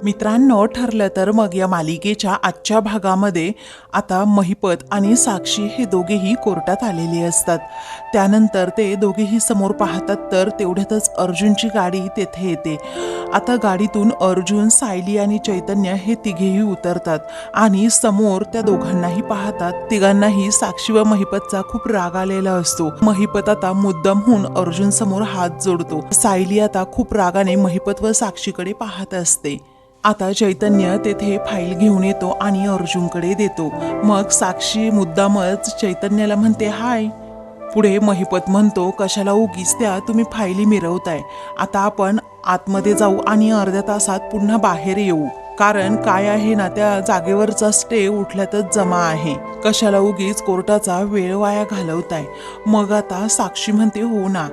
मित्रांनो, ठरलं तर मग या मालिकेच्या आजच्या भागामध्ये आता महिपत आणि साक्षी हे दोघेही कोर्टात आलेले असतात. त्यानंतर ते दोघेही समोर पाहतात तर तेवढ्यातच अर्जुनची गाडी तेथे येते. आता गाडीतून अर्जुन, सायली आणि चैतन्य हे तिघेही उतरतात आणि समोर त्या दोघांनाही पाहतात. तिघांनाही साक्षी व महिपतचा खूप राग आलेला असतो. महिपत आता मुद्दामहून अर्जुन समोर हात जोडतो. सायली आता खूप रागाने महिपत व साक्षीकडे पाहत असते. आता चैतन्य तेथे फाईल घेऊन येतो आणि अर्जुनकडे देतो. मग साक्षी मुद्दामच चैतन्याला म्हणते हाय. पुढे महिपत म्हणतो, कशाला उगीच त्या तुम्ही फाईली मिरवताय. आता आपण आतमध्ये जाऊ आणि अर्ध्या तासात पुन्हा बाहेर येऊ. कारण काय आहे ना, त्या जागेवरचा स्टे उठल्यातच जमा आहे. कशाला उगीच कोर्टाचा वेळ वाया घालवताय. मग आता साक्षी म्हणते, हो ना,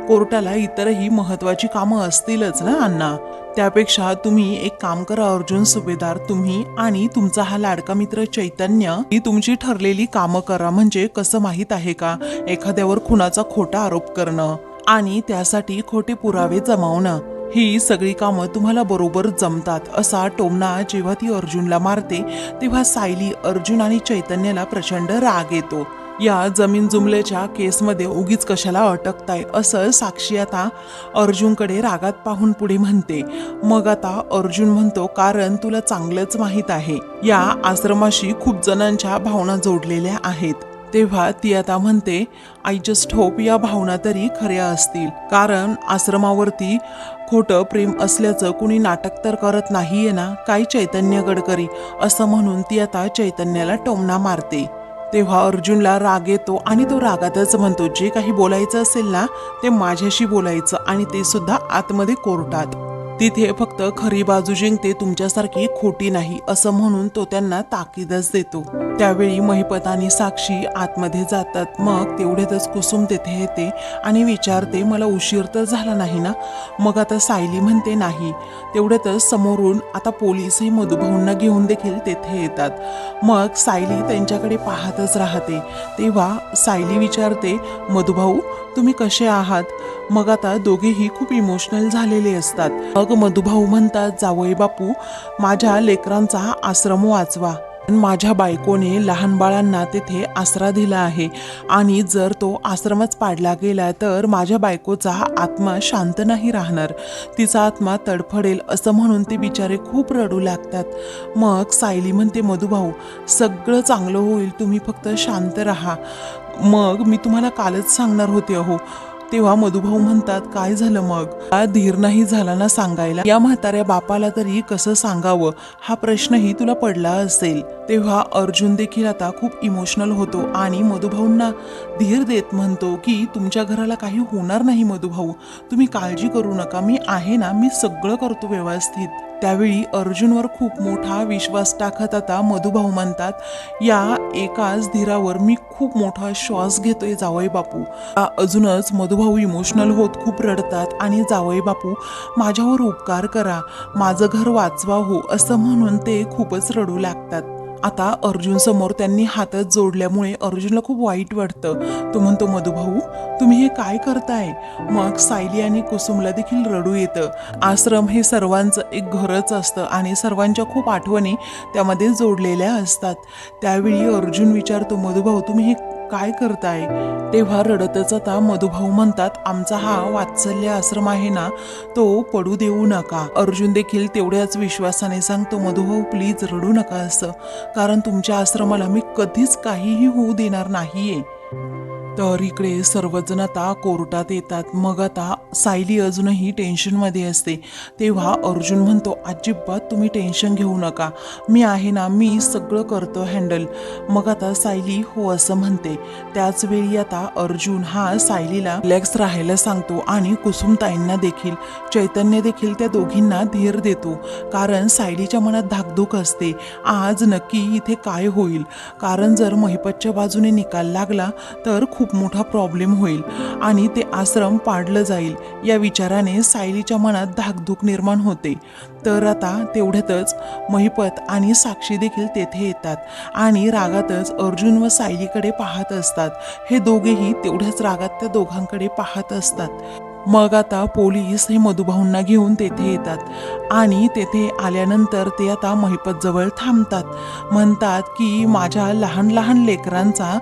कोर्टाला इतरही महत्वाची कामं असतीलच ना अण्णा. त्यापेक्षा तुम्ही एक काम करा अर्जुन सुभेदार, तुम्ही आणि तुमचा हा लाडका मित्र चैतन्य ही तुमची ठरलेली कामं करा. म्हणजे कसं माहीत आहे का, एखाद्यावर खुनाचा खोटा आरोप करणं आणि त्यासाठी खोटे पुरावे जमावणं, ही सगळी कामं तुम्हाला बरोबर जमतात. असा टोमणा जेव्हा ती अर्जुनला मारते तेव्हा सायली, अर्जुन आणि चैतन्याला प्रचंड राग येतो. या जमीन जुमल्याच्या केसमध्ये उगीच कशाला अटकताय, असं साक्षी आता अर्जुनकडे रागात पाहून पुढे म्हणते. मग आता अर्जुन म्हणतो, कारण तुला चांगलंच माहीत आहे या आश्रमाशी खूप जणांच्या भावना जोडलेल्या आहेत. तेव्हा ती आता म्हणते, आय जस्ट होप या भावना तरी खऱ्या असतील. कारण आश्रमावरती खोटं प्रेम असल्याचं कुणी नाटक तर करत नाहीये ना, काय चैतन्य गडकरी, असं म्हणून ती आता चैतन्याला टोमणा मारते. तेव्हा अर्जुनला राग येतो आणि तो रागातच म्हणतो, जे काही बोलायचं असेल ना ते माझ्याशी बोलायचं, आणि ते सुद्धा आतमध्ये कोर्टात. तिथे फक्त खरी बाजू जिंकते, तुमच्यासारखी खोटी नाही, असं म्हणून तो त्यांना ताकीदच देतो. त्यावेळी महिपत आणि साक्षी आतमध्ये जातात. मग तेवढ्यातच कुसुम तेथे येते आणि विचारते, मला उशीर तर झाला नाही ना. मग आता सायली म्हणते नाही. तेवढ्यातच समोरून आता पोलीसही मधुभाऊंना घेऊन देखील तेथे येतात. मग सायली त्यांच्याकडे पाहतच राहते. तेव्हा सायली विचारते, मधुभाऊ तुम्ही कसे आहात. मग आता दोघेही खूप इमोशनल झालेले असतात. मग मधुभाऊ म्हणतात, जावई बापू, माझ्या लेकरांचा आश्रम वाचवा. माझ्या बायकोने लहान बाळांना तेथे आसरा दिला आहे आणि जर तो आश्रमच पाडला गेला तर माझ्या बायकोचा आत्मा शांत नाही राहणार, तिचा आत्मा तडफडेल, असं म्हणून ते बिचारे खूप रडू लागतात. मग सायली म्हणते, मधुभाऊ सगळं चांगलं होईल, तुम्ही फक्त शांत राहा. मग मी तुम्हाला कालच सांगणार होते अहो. तेव्हा मधुभाऊ म्हणतात, काय झालं मग. धीर नाही झाला ना सांगायला. या म्हाताऱ्या बापाला तरी कसं सांगावं हा प्रश्नही तुला पडला असेल. तेव्हा अर्जुन देखील आता खूप इमोशनल होतो आणि मधुभाऊंना धीर देत म्हणतो की तुमच्या घराला काही होणार नाही मधुभाऊ, तुम्ही काळजी करू नका, मी आहे ना, मी सगळं करतो व्यवस्थित. त्यावेळी अर्जुनवर खूप मोठा विश्वास टाकत आता मधुभाऊ म्हणतात, या एकाच धीरावर मी खूप मोठा श्वास घेतोय जावई बापू. अजूनच मधुभाऊ इमोशनल होत खूप रडतात आणि जावई बापू माझ्यावर उपकार करा, माझं घर वाचवा हो, असं म्हणून ते खूपच रडू लागतात. आता अर्जुन समोर त्यांनी हातच जोडल्यामुळे अर्जुनला खूप वाईट वाटतं. तो म्हणतो, मधुभाऊ तुम्ही हे काय करताय. मग सायली आणि कुसुमला देखील रडू येतं. आश्रम हे सर्वांचं एक घरच असतं आणि सर्वांच्या खूप आठवणी त्यामध्ये जोडलेल्या असतात. त्यावेळी अर्जुन विचारतो, मधुभाऊ तुम्ही हे काय करताय. तेव्हा रडतच आता मधुभाऊ म्हणतात, आमचा हा वात्सल्य आश्रम आहे ना, तो पडू देऊ नका. अर्जुन देखील तेवढ्याच विश्वासाने सांगतो, मधुभाऊ प्लीज रडू नका असं, कारण तुमच्या आश्रमाला मी कधीच काहीही होऊ देणार नाहीये. तर इकडे सर्वजण आता कोर्टात येतात. मग आता सायली अजूनही टेन्शनमध्ये असते. तेव्हा अर्जुन म्हणतो, अजिबात तुम्ही टेन्शन घेऊ नका, मी आहे ना, मी सगळं करतो हँडल. मग आता सायली हो असं म्हणते. त्याच वेळी आता अर्जुन हा सायलीला रिलॅक्स राहायला सांगतो आणि कुसुमताईंना देखील, चैतन्य देखील त्या दोघींना धीर देतो. कारण सायलीच्या मनात धाकधूक असते, आज नक्की इथे काय होईल. कारण जर महिपतच्या बाजूने निकाल लागला तर खूप खूप मोठा प्रॉब्लेम होईल आणि ते आश्रम पाडलं जाईल या विचाराने सायलीच्या मनात धाकधूक निर्माण होते. तर आता तेवढ्यातच महिपत आणि साक्षी देखील तेथे येतात आणि रागातच अर्जुन व सायलीकडे पाहत असतात. हे दोघेही तेवढ्याच रागात त्या दोघांकडे पाहत असतात. मग आता पोलीस हे मधुभाऊंना घेऊन तेथे येतात आणि तेथे आल्यानंतर ते आता महिपत जवळ थांबतात. म्हणतात की माझ्या लहान लहान लेकरांचा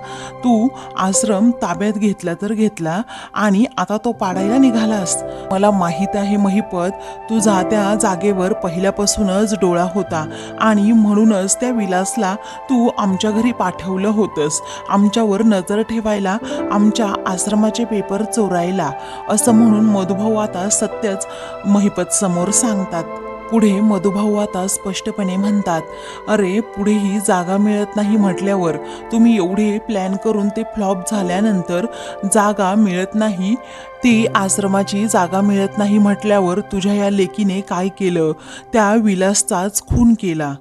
तू आश्रम ताब्यात घेतला तर घेतला आणि आता तो पाडायला निघालास. मला माहीत आहे महिपत, तुझा त्या जागेवर पहिल्यापासूनच डोळा होता आणि म्हणूनच त्या विलासला तू आमच्या घरी पाठवलं होतंस, आमच्यावर नजर ठेवायला, आमच्या आश्रमाचे पेपर चोरायला, असं म्हणून मधुभाऊ आता सत्यच महिपत समोर सांगतात. पुढे मधुभाऊ आता स्पष्टपणे म्हणतात, अरे पुढे ही जागा मिळत नाही म्हटल्यावर, तुम्ही एवढे प्लॅन करून ते फ्लॉप झाल्यानंतर जागा मिळत नाही, ती आश्रमाची जागा मिळत नाही म्हटल्यावर तुझ्या या लेकीने काय केलं, त्या विलासचाच खून केला.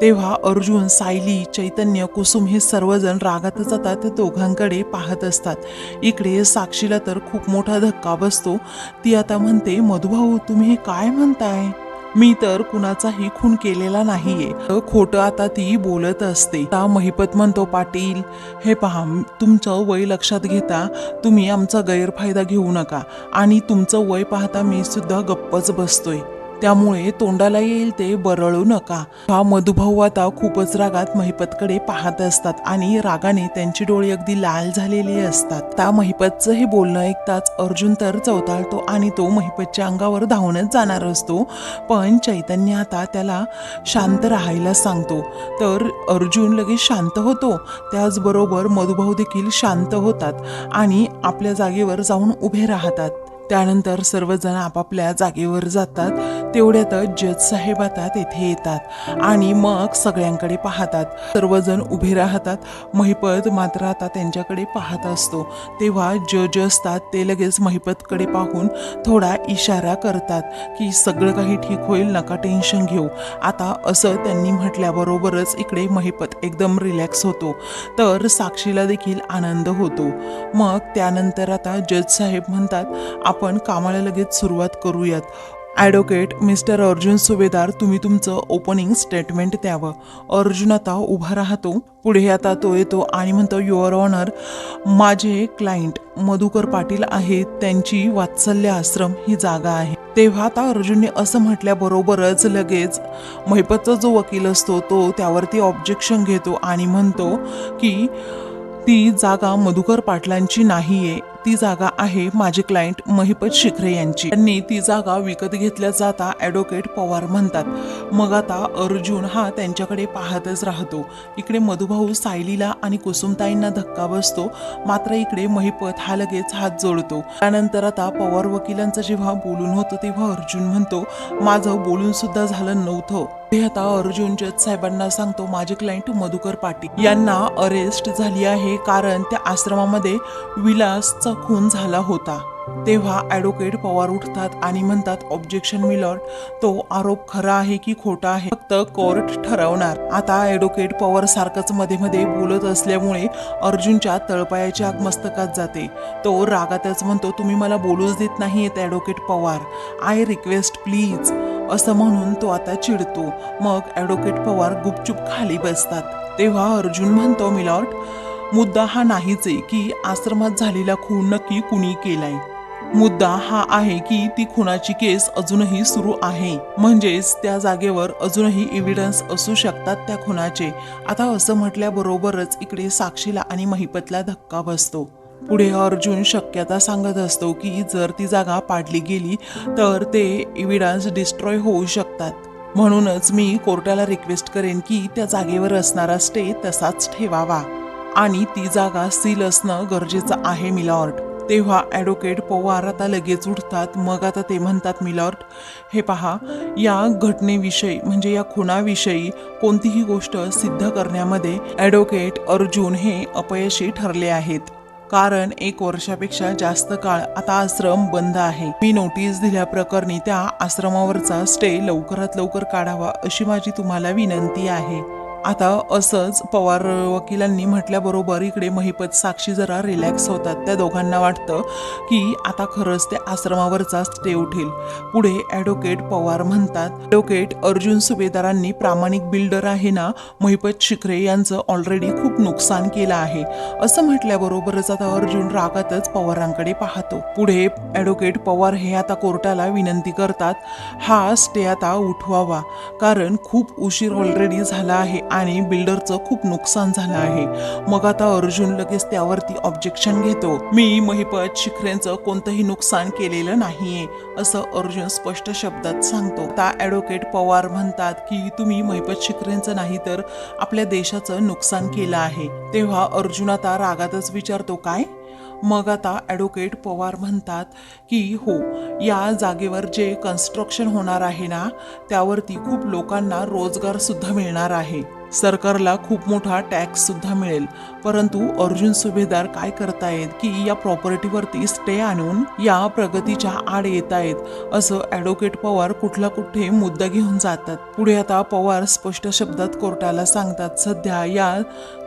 तेव्हा अर्जुन, सायली, चैतन्य, कुसुम हे सर्वजण रागातच आता त्या दोघांकडे पाहत असतात. इकडे साक्षीला तर खूप मोठा धक्का बसतो. ती आता म्हणते, मधुभाऊ तुम्ही हे काय म्हणताय? मी तर कुणाचाही खून केलेला नाहीये. खोटं आता ती बोलत असते. आता महिपत म्हणतो, पाटील हे पहा, तुमचं वय लक्षात घेता तुम्ही आमचा गैरफायदा घेऊ नका आणि तुमचं वय पाहता मी सुद्धा गप्पच बसतोय, त्यामुळे तोंडाला येईल ते बरळू नका. हा मधुभाऊ आता खूपच रागात महिपतकडे पाहत असतात आणि रागाने त्यांची डोळे अगदी लाल झालेली असतात. त्या महिपतचं हे बोलणं ऐकताच अर्जुन तर चवताळतो आणि तो महिपतच्या अंगावर धावूनच जाणार असतो. पण चैतन्य आता त्याला शांत राहायला सांगतो. तर अर्जुन लगेच शांत होतो. त्याचबरोबर मधुभाऊ देखील शांत होतात आणि आपल्या जागेवर जाऊन उभे राहतात. त्यानंतर सर्वजण आपापल्या जागेवर जातात. तेवढ्यातच जज साहेब आता तेथे येतात आणि मग सगळ्यांकडे पाहतात. सर्वजण उभे राहतात. महिपत मात्र आता त्यांच्याकडे पाहत असतो. तेव्हा जज असतात ते लगेच महिपतकडे पाहून थोडा इशारा करतात की सगळं काही ठीक होईल, नका टेन्शन घेऊ. आता असं त्यांनी म्हटल्याबरोबरच इकडे महिपत एकदम रिलॅक्स होतो. तर साक्षीला देखील आनंद होतो. मग त्यानंतर आता जज साहेब म्हणतात, आपण कामाला लगेच सुरुवात करूयात. ॲडव्होकेट मिस्टर अर्जुन सुभेदार, तुम्ही तुमचं ओपनिंग स्टेटमेंट द्यावं. अर्जुन आता उभा राहतो. पुढे आता तो येतो आणि म्हणतो, युअर ऑनर, माझे क्लायंट मधुकर पाटील आहेत, त्यांची वात्सल्य आश्रम ही जागा आहे. तेव्हा आता अर्जुनने असं म्हटल्याबरोबरच लगेच महिपतचा जो वकील असतो तो त्यावरती ऑब्जेक्शन घेतो आणि म्हणतो की ती जागा मधुकर पाटलांची नाहीये, ती जागा आहे माझे क्लायंट महिपत शिखरे यांची. त्यांनी ती जागा विकत घेतल्या जाता ॲडव्होकेट पवार म्हणतात. मग आता अर्जुन हा त्यांच्याकडे पाहतच राहतो. इकडे मधुभाऊ सायलीला आणि कुसुमताईंना धक्का बसतो. मात्र इकडे महिपत हा लगेच हात जोडतो. त्यानंतर आता पवार वकिलांचं जेव्हा बोलून होतं तेव्हा अर्जुन म्हणतो, माझं बोलून सुद्धा झालं नव्हतं. ते आता अर्जुन जज साहेबांना सांगतो, माझे क्लायंट मधुकर पाटील यांना अरेस्ट झाली आहे कारण त्या आश्रमामध्ये विलासचा खून झाला होता. तेव्हा ॲडव्होकेट पवार उठतात आणि म्हणतात, ऑब्जेक्शन मिलॉर्ड, तो आरोप खरा आहे की खोटा आहे फक्त कोर्ट ठरवणार. आता ॲडव्होकेट पवार सारखंच मध्ये मध्ये बोलत असल्यामुळे अर्जुनच्या तळपायाची आग मस्तकात जाते. तो रागातच म्हणतो, तुम्ही मला बोलूच देत नाहीयेत advocate Pawar, I request please, असं म्हणून तो आता चिडतो. मग ॲडव्होकेट पवार गुपचूप खाली बसतात. तेव्हा अर्जुन म्हणतो, मिलॉर्ड, मुद्दा हा नाहीच आहे की आश्रमात झालेला खून नक्की कुणी केलाय. मुद्दा हा आहे की ती खुनाची केस अजूनही सुरू आहे, म्हणजेच त्या जागेवर अजूनही एव्हिडन्स असू शकतात त्या खुनाचे. आता असं म्हटल्याबरोबरच इकडे साक्षीला आणि महिपतला धक्का बसतो. पुढे अर्जुन शक्यता सांगत असतो की जर ती जागा पाडली गेली तर ते एव्हिडन्स डिस्ट्रॉय होऊ शकतात. म्हणूनच मी कोर्टाला रिक्वेस्ट करेन की त्या जागेवर असणारा स्टे तसाच ठेवावा आणि ती जागा सील असणं गरजेचं आहे मिलॉर्ड. तेव्हा ॲडव्होकेट पवार आता लगेच उठतात. मग आता ते म्हणतात, मिलॉर्ड, हे पहा, या घटनेविषयी म्हणजे या खुनाविषयी कोणतीही गोष्ट सिद्ध करण्यामध्ये ॲडव्होकेट अर्जुन हे अपयशी ठरले आहेत. कारण 1 वर्षापेक्षा जास्त काळ आता आश्रम बंद आहे. मी नोटीस दिल्याप्रकरणी त्या आश्रमावरचा स्टे लवकरात लवकर काढावा अशी माझी तुम्हाला विनंती आहे. आता असंच पवार वकिलांनी म्हटल्याबरोबर इकडे महिपत साक्षी जरा रिलॅक्स होतात. त्या दोघांना वाटतं की आता खरंच त्या आश्रमावरचा स्टे उठेल. पुढे ॲडव्होकेट पवार म्हणतात, ॲडव्होकेट अर्जुन सुभेदारांनी प्रामाणिक बिल्डर आहे ना महिपत शिखरे यांचं ऑलरेडी खूप नुकसान केलं आहे असं म्हटल्याबरोबरच आता अर्जुन रागातच पवारांकडे पाहतो. पुढे ॲडव्होकेट पवार हे आता कोर्टाला विनंती करतात हा स्टे आता उठवावा, कारण खूप उशीर ऑलरेडी झाला आहे आणि बिल्डरचं खूप नुकसान झालं आहे. मग आता अर्जुन लगेच त्यावरती ऑब्जेक्शन घेतो. मी महिपत शिखरेंचं कोणतंही नुकसान केलेलं नाहीये असं अर्जुन स्पष्ट शब्दात सांगतो. आता ॲडव्होकेट पवार म्हणतात की तुम्ही महिपत शिखरेंचं नाही तर आपल्या देशाचं नुकसान केलं आहे. तेव्हा अर्जुन आता रागातच विचारतो काय? मग आता ॲडव्होकेट पवार म्हणतात की हो, या जागेवर जे कन्स्ट्रक्शन होणार आहे ना त्यावरती खूप लोकांना रोजगार सुद्धा मिळणार आहे, सरकारला खूप मोठा टॅक्स सुद्धा मिळेल. परंतु अर्जुन सुभेदार काय करतायत की या प्रॉपर्टीवरती स्टे आणून या प्रगतीच्या आड येत आहेत असं ॲडव्होकेट पवार कुठे मुद्दा घेऊन जातात. पुढे आता पवार स्पष्ट शब्दात कोर्टाला सांगतात सध्या या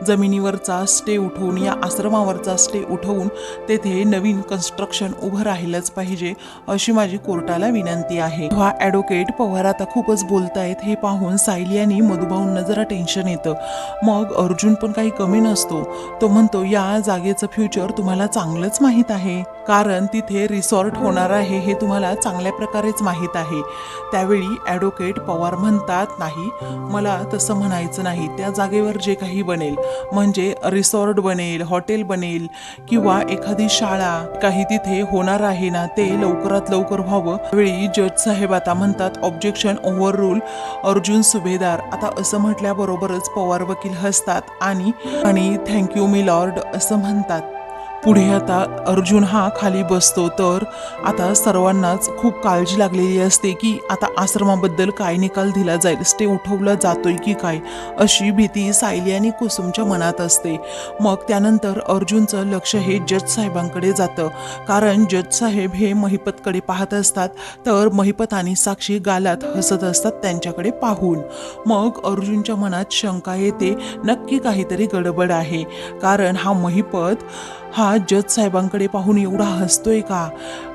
जमिनीवरचा स्टे उठवून या आश्रमावरचा स्टे उठवून तेथे नवीन कन्स्ट्रक्शन उभं राहिलंच पाहिजे अशी माझी कोर्टाला विनंती आहे. हा ॲडव्होकेट पवार आता खूपच बोलतायत हे पाहून सायली आणि मधुभाऊंना जरा टेन्शन येतं. मग अर्जुन पण काही कमी नसतो. तो म्हणतो या जागेचं फ्युचर तुम्हाला चांगलंच माहीत आहे, कारण तिथे रिसॉर्ट होणार आहे हे तुम्हाला चांगल्या प्रकारेच माहीत आहे. त्यावेळी ॲडव्होकेट पवार म्हणतात नाही, मला तसं म्हणायचं नाही. त्या जागेवर जे काही बनेल म्हणजे रिसॉर्ट बनेल, हॉटेल बनेल किंवा एखादी शाळा काही तिथे होणार आहे ना ते लवकरात लवकर व्हावं. त्यावेळी जज साहेब आता म्हणतात ऑब्जेक्शन ओव्हर रूल अर्जुन सुभेदार. आता असं म्हटल्याबरोबरच पवार वकील हसतात आणि थँक्यू मी लॉर्ड असं म्हणतात. पुढे आता अर्जुन हा खाली बसतो तर आता सर्वांनाच खूप काळजी लागलेली असते की आता आश्रमाबद्दल काय निकाल दिला जाईल, स्टे उठवला जातोय की काय अशी भीती सायली आणि कुसुमच्या मनात असते. मग त्यानंतर अर्जुनचं लक्ष हे जज साहेबांकडे जातं, कारण जज साहेब हे महिपतकडे पाहत असतात तर महिपत आणि साक्षी गालात हसत असतात त्यांच्याकडे पाहून. मग अर्जुनच्या मनात शंका येते, नक्की काहीतरी गडबड आहे, कारण हा महिपत हा जज साहेबांकडे पाहून एवढा हसतोय का?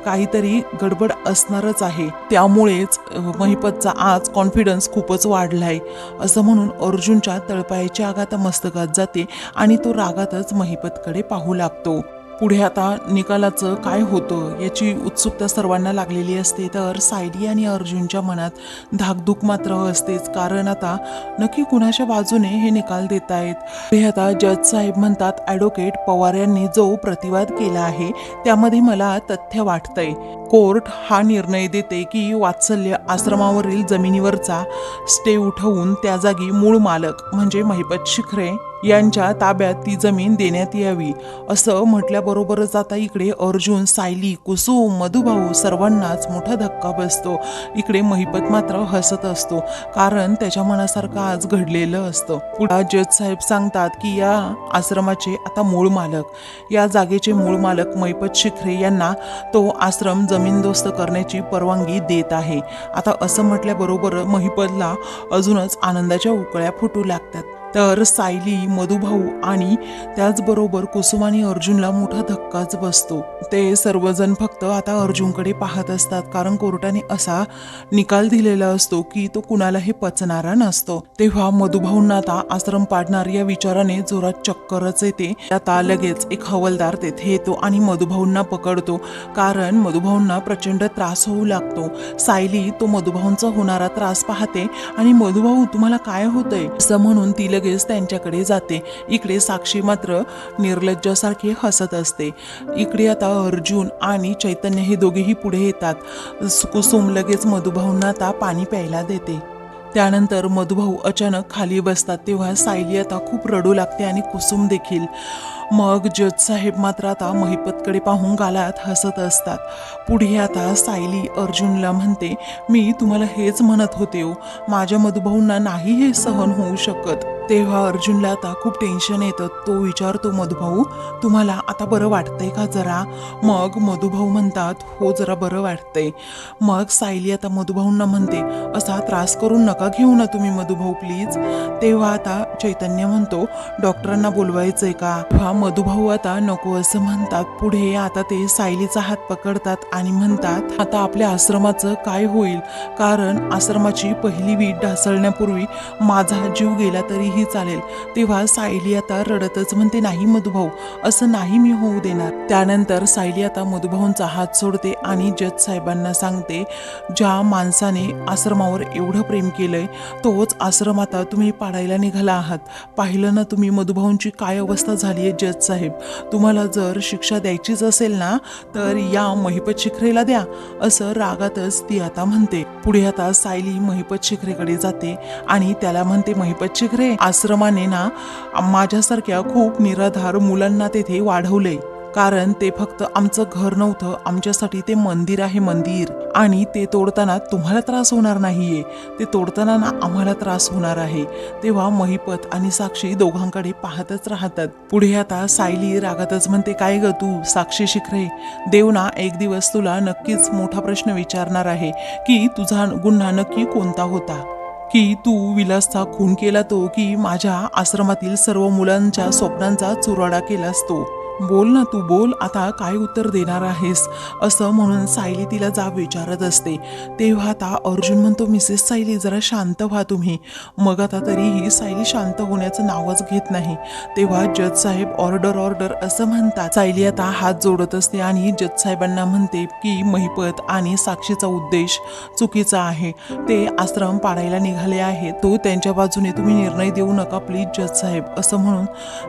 काहीतरी गडबड असणारच आहे. त्यामुळेच महिपतचा आज कॉन्फिडन्स खूपच वाढलाय असं म्हणून अर्जुनच्या तळपायाची आग आता मस्तकात जाते आणि तो रागातच महिपतकडे पाहू लागतो. पुढे आता निकालाचं काय होतं याची उत्सुकता सर्वांना लागलेली असते. तर सायली आणि अर्जुनच्या मनात धाकधूक मात्र असतेच, कारण आता नक्की कुणाच्या बाजूने हे निकाल देत आहेत. हे आता जज साहेब म्हणतात ॲडव्होकेट पवार यांनी जो प्रतिवाद केला आहे त्यामध्ये मला तथ्य वाटतंय. कोर्ट हा निर्णय देते की वात्सल्य आश्रमावरील जमिनीवरचा स्टे उठवून त्या जागी मूळ मालक म्हणजे महिपत शिखरे यांच्या ताब्यात ती जमीन देण्यात यावी असं म्हटल्याबरोबरच आता इकडे अर्जुन, सायली, कुसुम, मधुभाऊ सर्वांनाच मोठा धक्का बसतो. इकडे महिपत मात्र हसत असतो, कारण त्याच्या मनासारखं आज घडलेलं असतं. पुढे जज साहेब सांगतात की या आश्रमाचे आता मूळ मालक, या जागेचे मूळ मालक महिपत शिखरे यांना तो आश्रम जमीनदोस्त करण्याची परवानगी देत आहे. आता असं म्हटल्याबरोबर महिपतला अजूनच आनंदाच्या उकळ्या फुटू लागतात. तर सायली, मधुभाऊ आणि त्याचबरोबर कुसुम आणि अर्जुनला मोठा धक्काच बसतो. ते सर्वजण फक्त आता अर्जुनकडे पाहत असतात, कारण कोर्टाने असा निकाल दिलेला असतो की तो कुणालाही पचणारा नसतो. तेव्हा मधुभाऊंना आता आश्रम पाडणार या विचाराने जोरात चक्करच येते. आता लगेच एक हवालदार तेथे येतो आणि मधुभाऊंना पकडतो, कारण मधुभाऊंना प्रचंड त्रास होऊ लागतो. सायली तो मधुभाऊंचा होणारा त्रास पाहते आणि मधुभाऊ तुम्हाला काय होतंय असं म्हणून ती लगेच त्यांच्याकडे जाते. इकडे साक्षी मात्र निर्लज्जासारखी हसत असते. इकडे आता अर्जुन आणि चैतन्य हे दोघेही पुढे येतात. कुसुम लगेच मधुभाऊंना आता पाणी प्यायला देते. त्यानंतर मधुभाऊ अचानक खाली बसतात. तेव्हा सायली आता खूप रडू लागते आणि कुसुम देखील. मग जज साहेब मात्र आता महिपतकडे पाहून गालात हसत असतात. पुढे आता सायली अर्जुनला म्हणते, मी तुम्हाला हेच म्हणत होते हो, माझ्या मधुभाऊंना नाही हे सहन होऊ शकत. तेव्हा अर्जुनला आता खूप टेन्शन येतं. तो विचारतो, मधुभाऊ तुम्हाला आता बरं वाटतंय का जरा? मग मधुभाऊ म्हणतात, हो जरा बरं वाटतंय. मग सायली आता मधुभाऊंना म्हणते, असा त्रास करून नका घेऊ ना तुम्ही मधुभाऊ प्लीज. तेव्हा आता चैतन्य म्हणतो, डॉक्टरांना बोलवायचंय का? तेव्हा मधुभाऊ आता नको असं म्हणतात. पुढे आता ते सायलीचा हात पकडतात आणि म्हणतात, आता आपल्या आश्रमाचं काय होईल? कारण आश्रमाची पहिली वीट ढासळण्यापूर्वी माझा जीव गेला तरीही चालेल. तेव्हा सायली आता रडतच म्हणते, नाही मधुभाऊ असं नाही मी होऊ देणार. त्यानंतर सायली आता मधुभाऊंचा हात सोडते आणि जज साहेबांना सांगते, ज्या माणसाने आश्रमावर एवढं प्रेम केलंय तोच आश्रम आता तुम्ही पाडायला निघाला आहात. पाहिलं ना तुम्ही मधुभाऊंची काय अवस्था झाली आहे जज साहेब. तुम्हाला जर शिक्षा द्यायचीच असेल ना तर या महिपत शिखरेला द्या, असं रागातच ती आता म्हणते. पुढे आता सायली महिपत शिखरेकडे जाते आणि त्याला म्हणते, महिपत शिखरे, आश्रमाने ना माझ्यासारख्या खूप निराधार मुलांना तेथे वाढवलंय. कारण ते फक्त आमचं घर नव्हतं, आमच्यासाठी ते मंदिर आहे मंदिर. आणि ते तोडताना तुम्हाला त्रास होणार नाहीये, ते तोडताना ना आम्हाला त्रास होणार आहे. तेव्हा महिपत आणि साक्षी दोघांकडे पाहतच राहतात. पुढे आता सायली रागातच म्हणते, काय ग तू साक्षी शिखरे, देव ना एक दिवस तुला नक्कीच मोठा प्रश्न विचारणार आहे की तुझा गुन्हा नक्की कोणता होता, की तू विलासचा खून केला तो, की माझ्या आश्रमातील सर्व मुलांच्या स्वप्नांचा चुराडा केलास तो. बोल ना तू, बोल आता काय उत्तर देणार आहेस, असं म्हणून सायली तिला जाब विचारत असते. तेव्हा आता अर्जुन म्हणतो, मिसेस सायली जरा शांत व्हा तुम्ही. मग आता तरीही सायली शांत होण्याचं नावच घेत नाही. तेव्हा जज साहेब ऑर्डर ऑर्डर असं म्हणतात. सायली आता हात जोडत असते आणि जज साहेबांना म्हणते की महिपत आणि साक्षीचा उद्देश चुकीचा आहे, ते आश्रम पाडायला निघाले आहेत, तो त्यांच्या बाजूने तुम्ही निर्णय देऊ नका प्लीज जज साहेब, असं म्हणून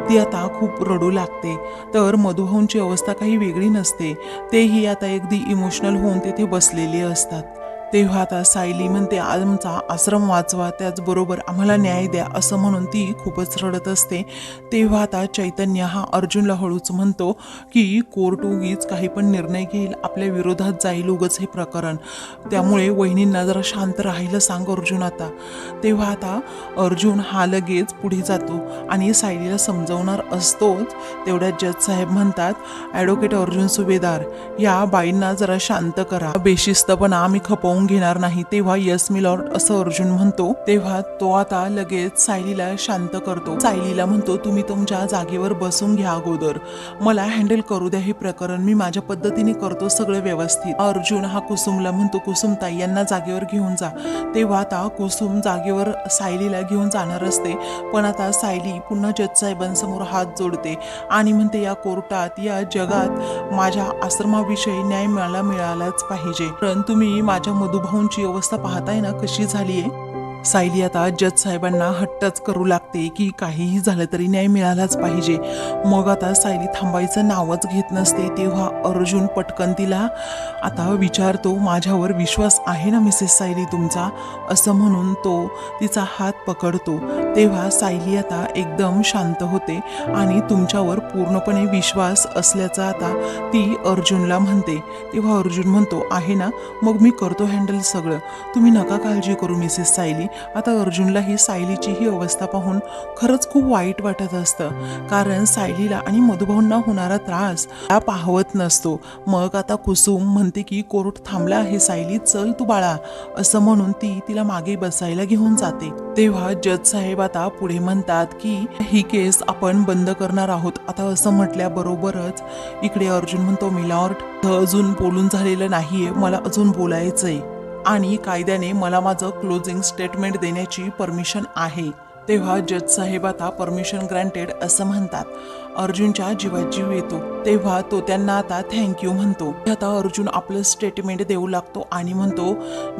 ती आता खूप रडू लागते. तर मधुभाऊंची अवस्था काही वेगळी नसते, तेही आता अगदी इमोशनल होऊन तेथे बसलेले असतात. तेव्हा आता सायली म्हणते, आमचा आश्रम वाचवा, त्याचबरोबर आम्हाला न्याय द्या, असं म्हणून ती खूपच रडत असते. तेव्हा आता चैतन्य हा अर्जुनला हळूच म्हणतो की कोर्ट उगीच काही पण निर्णय घेईल, आपल्या विरोधात जाईल उगच हे प्रकरण, त्यामुळे वहिनींना जरा शांत राहायला सांग अर्जुन आता. तेव्हा आता अर्जुन हा लगेच पुढे जातो आणि सायलीला समजवणार असतोच. तेवढ्यात जज साहेब म्हणतात, ॲडव्होकेट अर्जुन सुभेदार, या बाईंना जरा शांत करा, बेशिस्तपणा आम्ही खपवून घेणार नाही. तेव्हा यस मी लॉर्ड, असं अर्जुन म्हणतो. तेव्हा तो आता लगेच सायलीला शांत करतो. सायलीला म्हणतो, तुम्ही तुमच्या जागेवर बसून घ्या अगोदर, मला हँडल करू द्या हे प्रकरण, मी माझ्या पद्धतीने करतो सगळं व्यवस्थित. अर्जुन हा कुसुमला म्हणतो, कुसुमताई यांना जागेवर घेऊन जा. तेव्हा आता कुसुम जागेवर सायलीला घेऊन जाणार असते, पण आता सायली पुन्हा जज साहेबांसमोर हात जोडते आणि म्हणते, या कोर्टात या जगात माझ्या आश्रमाविषयी न्याय मला मिळालाच पाहिजे. पण तुम्ही माझ्या मधुभाऊंची अवस्था पाहताय ना कशी झाली आहे. सायली आता जज साहेबांना हट्टच करू लागते की काहीही झालं तरी न्याय मिळालाच पाहिजे. मग आता सायली थांबायचं नावच घेत नसते. तेव्हा अर्जुन पटकन तिला आता विचारतो, माझ्यावर विश्वास आहे ना मिसेस सायली तुमचा, असं म्हणून तो तिचा हात पकडतो. तेव्हा सायली आता एकदम शांत होते आणि तुमच्यावर पूर्णपणे विश्वास असल्याचा आता ती अर्जुनला म्हणते. तेव्हा अर्जुन म्हणतो, आहे ना, मग मी करतो हँडल सगळं, तुम्ही नका काळजी करू मिसेस सायली. आता अर्जुनला ही सायलीची ही अवस्था पाहून खरंच खूप वाईट वाटत असतं, कारण सायलीला आणि मधुभाऊंना होणारा त्रास त्या पाहवत नसतो. मग आता कुसुम म्हणते की कोर्ट थांबला आहे सायली, चल तू बाळा, असं म्हणून ती तिला मागे बसायला घेऊन जाते. तेव्हा जज साहेब आता पुढे म्हणतात की ही केस आपण बंद करणार आहोत. आता असं म्हटल्याबरोबरच इकडे अर्जुन म्हणतो, मिलॉर्ड अजून बोलून झालेलं नाहीये, मला अजून बोलायचंय आणि कायद्याने मला माझं क्लोजिंग स्टेटमेंट देण्याची परमिशन आहे. तेव्हा जज साहेब आता परमिशन ग्रँटेड असं म्हणतात. अर्जुनच्या जीवात जीव येतो. तेव्हा तो त्यांना आता थँक्यू म्हणतो. आता अर्जुन आपलं स्टेटमेंट देऊ लागतो आणि म्हणतो,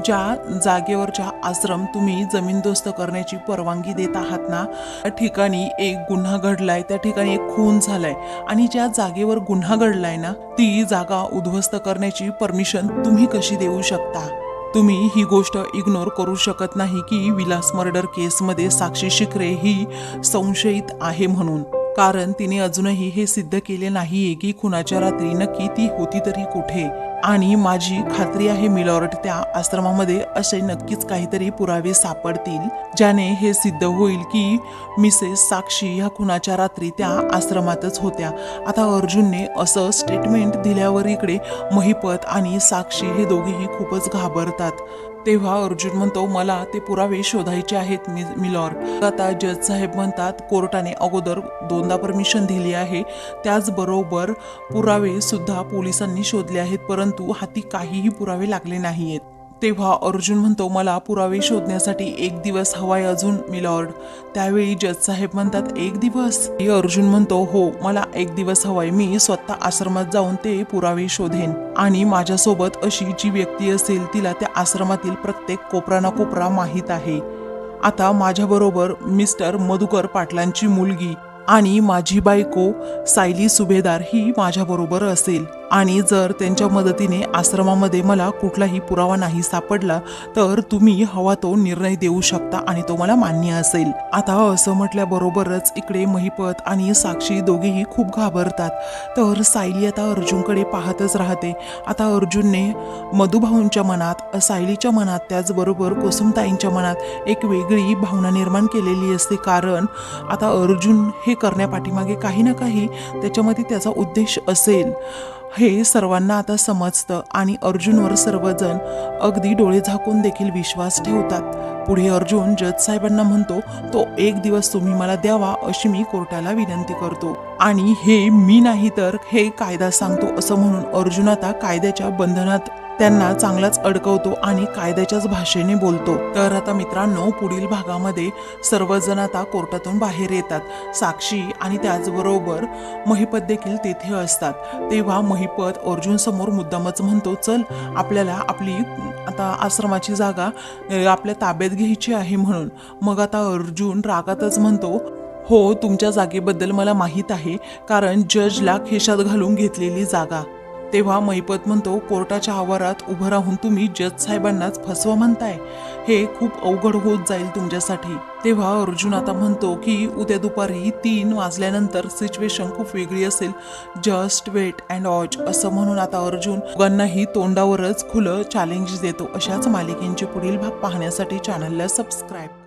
ज्या जागेवरच्या आश्रम तुम्ही जमीनदोस्त करण्याची परवानगी देत आहात ना, त्या ठिकाणी एक गुन्हा घडलाय, त्या ठिकाणी एक खून झालाय आणि ज्या जागेवर गुन्हा घडलाय ना ती जागा उद्ध्वस्त करण्याची परमिशन तुम्ही कशी देऊ शकता? तुम्ही ही गोष्ट इग्नोर करू शकत नाही की विलास मर्डर केसमध्ये साक्षी शिखरे ही संशयित आहे म्हणून. कारण तिने अजूनही हे सिद्ध केले नाहीये की खुनाच्या रात्री नक्की ती होती तरी कुठे। आणि माझी खात्री आहे मिलॉर्ड, त्या आश्रमामध्ये असे नक्कीच काहीतरी पुरावे सापडतील ज्याने हे सिद्ध होईल की मिसेस साक्षी ह्या खुनाच्या रात्री त्या आश्रमातच होत्या। आता अर्जुनने असं स्टेटमेंट दिल्यावर इकडे महिपत आणि साक्षी हे दोघेही खूपच घाबरतात। तेव्हा अर्जुन म्हणतो मला ते पुरावे शोधायचे आहेत मिलॉर्ड। आता जज साहेब म्हणतात कोर्टाने अगोदर 2दा परमिशन दिली आहे, त्याचबरोबर पुरावे सुद्धा पोलिसांनी शोधले आहेत, परंतु हाती काहीही पुरावे लागले नाहीयेत। तेव्हा अर्जुन म्हणतो मला पुरावे शोधण्यासाठी 1 दिवस हवाय अजून मिलॉर्ड। त्यावेळी जज साहेब म्हणतात 1 दिवस? अर्जुन म्हणतो हो, मला 1 दिवस हवाय, मी स्वतः आश्रमात जाऊन ते पुरावे शोधेन आणि माझ्यासोबत अशी जी व्यक्ती असेल तिला त्या आश्रमातील प्रत्येक कोपरा ना कोपरा माहीत आहे। आता माझ्याबरोबर मिस्टर मधुकर पाटलांची मुलगी आणि माझी बायको सायली सुभेदार ही माझ्याबरोबर असेल आणि जर त्यांच्या मदतीने आश्रमामध्ये मला कुठलाही पुरावा नाही सापडला तर तुम्ही हवा तो निर्णय देऊ शकता आणि तो मला मान्य असेल। आता असं म्हटल्याबरोबरच इकडे महिपत आणि साक्षी दोघेही खूप घाबरतात। तर सायली आता अर्जुनकडे पाहतच राहते। आता अर्जुनने मधुभाऊंच्या मनात, सायलीच्या मनात, त्याचबरोबर कुसुमताईंच्या मनात एक वेगळी भावना निर्माण केलेली असते, कारण आता अर्जुन हे करण्यापाठीमागे काही ना काही त्याच्यामध्ये त्याचा उद्देश असेल हे सर्वांना आता समजतं आणि अर्जुनवर सर्वजण अगदी डोळे झाकून देखील विश्वास ठेवतात। पुढे अर्जुन जज साहेबांना म्हणतो तो 1 दिवस तुम्ही मला द्यावा अशी मी कोर्टाला विनंती करतो आणि हे मी नाही तर हे कायदा सांगतो असं म्हणून अर्जुन आता कायद्याच्या बंधनात त्यांना चांगलाच अडकवतो आणि कायद्याच्याच भाषेने बोलतो। तर आता मित्रांनो पुढील भागामध्ये सर्वजण आता कोर्टातून बाहेर येतात। साक्षी आणि त्याचबरोबर महिपत देखील तेथे असतात। तेव्हा महिपत अर्जुन समोर मुद्दामच म्हणतो चल आपल्याला आपली आता आश्रमाची जागा आपल्या ताब्यात घ्यायची आहे म्हणून। मग आता अर्जुन रागातच म्हणतो हो तुमच्या जागेबद्दल मला माहीत आहे, कारण जजला खिशात घालून घेतलेली जागा। तेव्हा महिपत म्हणतो कोर्टाच्या आवारात उभं राहून तुम्ही जज साहेबांनाच फसवा म्हणताय, हे खूप अवघड होत जाईल तुमच्यासाठी। तेव्हा अर्जुन आता म्हणतो की उद्या दुपारी 3 वाजल्यानंतर सिच्युएशन खूप वेगळी असेल, जस्ट वेट अँड वॉच असं म्हणून आता अर्जुन दोघांनाही तोंडावरच खुलं चॅलेंज देतो। अशाच मालिकेंचे पुढील भाग पाहण्यासाठी चॅनलला सबस्क्राईब